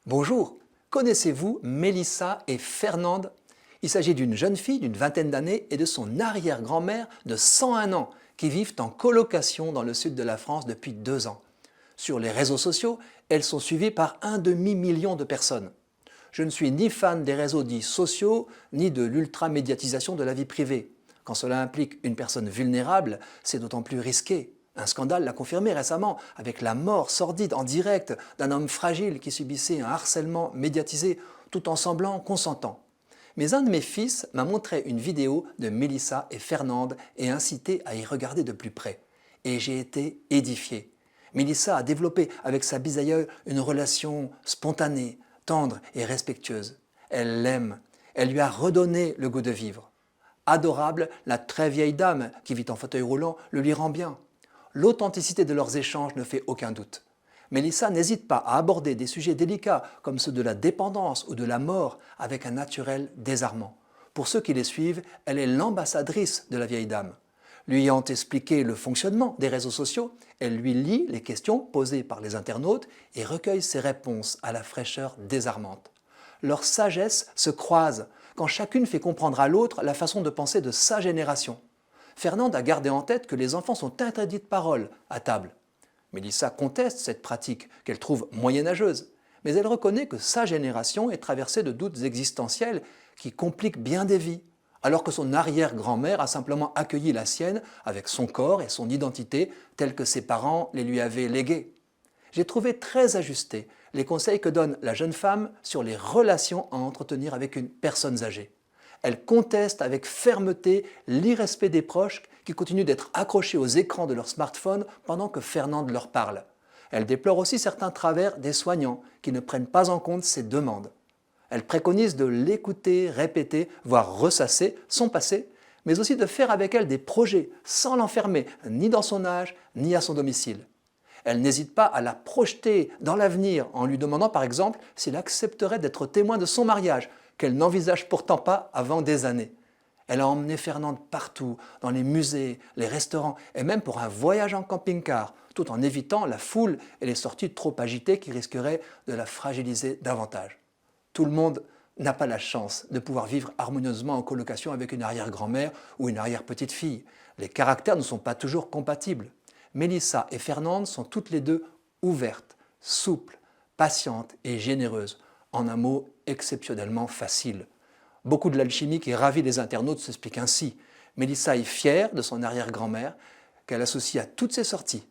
Bonjour, connaissez-vous Mélissa et Fernande? Il s'agit d'une jeune fille d'une vingtaine d'années et de son arrière-grand-mère de 101 ans qui vivent en colocation dans le sud de la France depuis 2 ans. Sur les réseaux sociaux, elles sont suivies par un demi-million de personnes. Je ne suis ni fan des réseaux dits sociaux, ni de l'ultra-médiatisation de la vie privée. Quand cela implique une personne vulnérable, c'est d'autant plus risqué. Un scandale l'a confirmé récemment avec la mort sordide en direct d'un homme fragile qui subissait un harcèlement médiatisé tout en semblant consentant. Mais un de mes fils m'a montré une vidéo de Mélissa et Fernande et incité à y regarder de plus près. Et j'ai été édifié. Mélissa a développé avec sa bisaïeule une relation spontanée, tendre et respectueuse. Elle l'aime. Elle lui a redonné le goût de vivre. Adorable, la très vieille dame qui vit en fauteuil roulant le lui rend bien. L'authenticité de leurs échanges ne fait aucun doute. Mélissa n'hésite pas à aborder des sujets délicats comme ceux de la dépendance ou de la mort avec un naturel désarmant. Pour ceux qui les suivent, elle est l'ambassadrice de la vieille dame. Lui ayant expliqué le fonctionnement des réseaux sociaux, elle lui lit les questions posées par les internautes et recueille ses réponses à la fraîcheur désarmante. Leur sagesse se croise quand chacune fait comprendre à l'autre la façon de penser de sa génération. Fernande a gardé en tête que les enfants sont interdits de parole à table. Mélissa conteste cette pratique qu'elle trouve moyenâgeuse, mais elle reconnaît que sa génération est traversée de doutes existentiels qui compliquent bien des vies, alors que son arrière-grand-mère a simplement accueilli la sienne avec son corps et son identité tels que ses parents les lui avaient légués. J'ai trouvé très ajustés les conseils que donne la jeune femme sur les relations à entretenir avec une personne âgée. Elle conteste avec fermeté l'irrespect des proches qui continuent d'être accrochés aux écrans de leur smartphone pendant que Fernande leur parle. Elle déplore aussi certains travers des soignants qui ne prennent pas en compte ses demandes. Elle préconise de l'écouter, répéter, voire ressasser son passé, mais aussi de faire avec elle des projets sans l'enfermer ni dans son âge ni à son domicile. Elle n'hésite pas à la projeter dans l'avenir en lui demandant par exemple s'il accepterait d'être témoin de son mariage, qu'elle n'envisage pourtant pas avant des années. Elle a emmené Fernande partout, dans les musées, les restaurants et même pour un voyage en camping-car, tout en évitant la foule et les sorties trop agitées qui risqueraient de la fragiliser davantage. Tout le monde n'a pas la chance de pouvoir vivre harmonieusement en colocation avec une arrière-grand-mère ou une arrière-petite-fille. Les caractères ne sont pas toujours compatibles. Mélissa et Fernande sont toutes les deux ouvertes, souples, patientes et généreuses. En un mot, exceptionnellement facile. Beaucoup de l'alchimie qui ravit les internautes s'explique ainsi. Mélissa est fière de son arrière-grand-mère qu'elle associe à toutes ses sorties.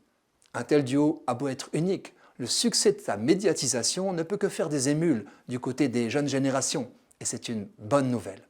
Un tel duo a beau être unique, le succès de sa médiatisation ne peut que faire des émules du côté des jeunes générations, et c'est une bonne nouvelle.